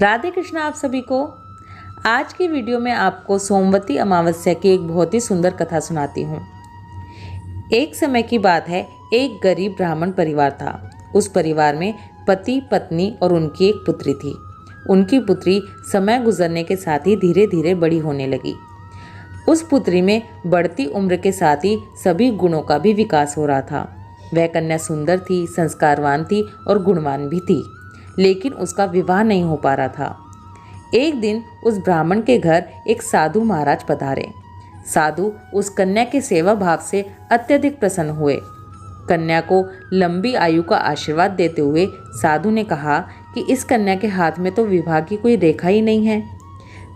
राधे कृष्णा आप सभी को। आज की वीडियो में आपको सोमवती अमावस्या की एक बहुत ही सुंदर कथा सुनाती हूँ। एक समय की बात है, एक गरीब ब्राह्मण परिवार था। उस परिवार में पति, पत्नी और उनकी एक पुत्री थी। उनकी पुत्री समय गुजरने के साथ ही धीरे धीरे बड़ी होने लगी। उस पुत्री में बढ़ती उम्र के साथ ही सभी गुणों का भी विकास हो रहा था। वह कन्या सुंदर थी, संस्कारवान थी और गुणवान भी थी, लेकिन उसका विवाह नहीं हो पा रहा था। एक दिन उस ब्राह्मण के घर एक साधु महाराज पधारे। साधु उस कन्या के सेवा भाव से अत्यधिक प्रसन्न हुए। कन्या को लंबी आयु का आशीर्वाद देते हुए साधु ने कहा कि इस कन्या के हाथ में तो विवाह की कोई रेखा ही नहीं है।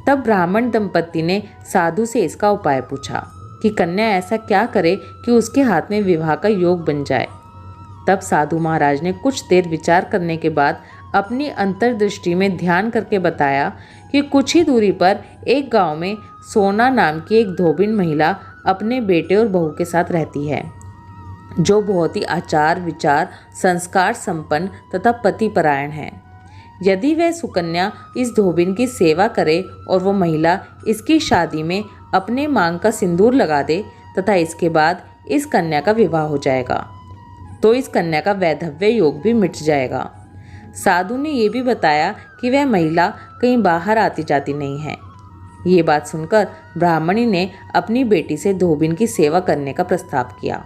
तब ब्राह्मण दंपत्ति ने साधु से इसका उपाय पूछा कि कन्या ऐसा क्या करे कि उसके हाथ में विवाह का योग बन जाए। तब साधु महाराज ने कुछ देर विचार करने के बाद अपनी अंतर्दृष्टि में ध्यान करके बताया कि कुछ ही दूरी पर एक गांव में सोना नाम की एक धोबिन महिला अपने बेटे और बहू के साथ रहती है, जो बहुत ही आचार विचार, संस्कार संपन्न तथा पतिपरायण है। यदि वह सुकन्या इस धोबिन की सेवा करे और वो महिला इसकी शादी में अपने मांग का सिंदूर लगा दे तथा इसके बाद इस कन्या का विवाह हो जाएगा, तो इस कन्या का वैधव्य योग भी मिट जाएगा। साधु ने यह भी बताया कि वह महिला कहीं बाहर आती जाती नहीं है। ये बात सुनकर ब्राह्मणी ने अपनी बेटी से धोबिन की सेवा करने का प्रस्ताव किया।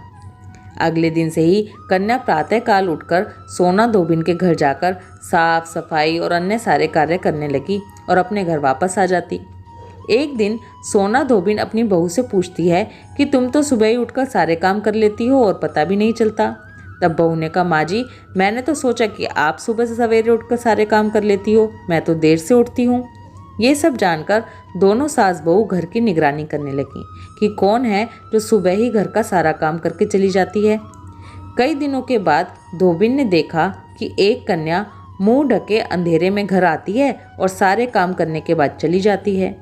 अगले दिन से ही कन्या प्रातःकाल उठकर सोना धोबिन के घर जाकर साफ सफाई और अन्य सारे कार्य करने लगी और अपने घर वापस आ जाती। एक दिन सोना धोबिन अपनी बहू से पूछती है कि तुम तो सुबह ही उठकर सारे काम कर लेती हो और पता भी नहीं चलता। तब बहू ने कहा, माँ जी, मैंने तो सोचा कि आप सुबह से सवेरे उठकर सारे काम कर लेती हो, मैं तो देर से उठती हूँ। ये सब जानकर दोनों सास बहू घर की निगरानी करने लगी कि कौन है जो सुबह ही घर का सारा काम करके चली जाती है। कई दिनों के बाद धोबिन ने देखा कि एक कन्या मुंह ढके अंधेरे में घर आती है और सारे काम करने के बाद चली जाती है।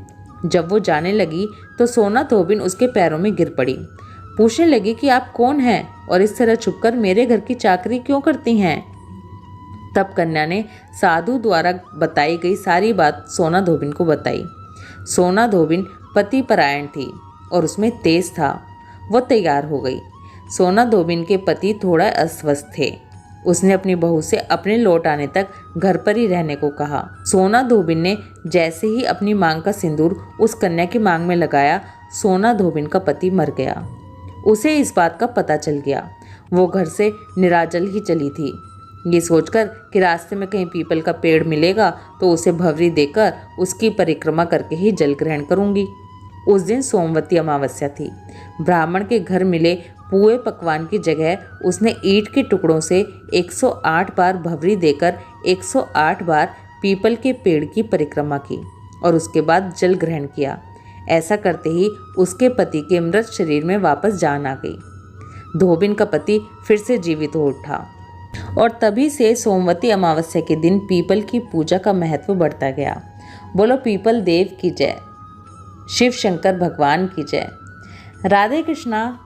जब वो जाने लगी तो सोना धोबिन उसके पैरों में गिर पड़ी। पूछने लगी कि आप कौन हैं और इस तरह छुपकर मेरे घर की चाकरी क्यों करती हैं। तब कन्या ने साधु द्वारा बताई गई सारी बात सोना धोबिन को बताई। सोना धोबिन पति परायण थी और उसमें तेज था। वो तैयार हो गई। सोना धोबिन के पति थोड़ा अस्वस्थ थे। उसने अपनी बहू से अपने लौट आने तक घर पर ही रहने को कहा। सोना धोबिन ने जैसे ही अपनी मांग का सिंदूर उस कन्या की मांग में लगाया, सोना धोबिन का पति मर गया। उसे इस बात का पता चल गया। वो घर से निराजल ही चली थी, ये सोचकर कि रास्ते में कहीं पीपल का पेड़ मिलेगा तो उसे भवरी देकर उसकी परिक्रमा करके ही जल ग्रहण करूंगी। उस दिन सोमवती अमावस्या थी। ब्राह्मण के घर मिले पुए पकवान की जगह उसने ईंट के टुकड़ों से 108 बार भवरी देकर 108 बार पीपल के पेड़ की परिक्रमा की और उसके बाद जल ग्रहण किया। ऐसा करते ही उसके पति के मृत शरीर में वापस जान आ गई। धोबिन का पति फिर से जीवित हो उठा और तभी से सोमवती अमावस्या के दिन पीपल की पूजा का महत्व बढ़ता गया। बोलो पीपल देव की जय, शिव शंकर भगवान की जय। राधे कृष्णा।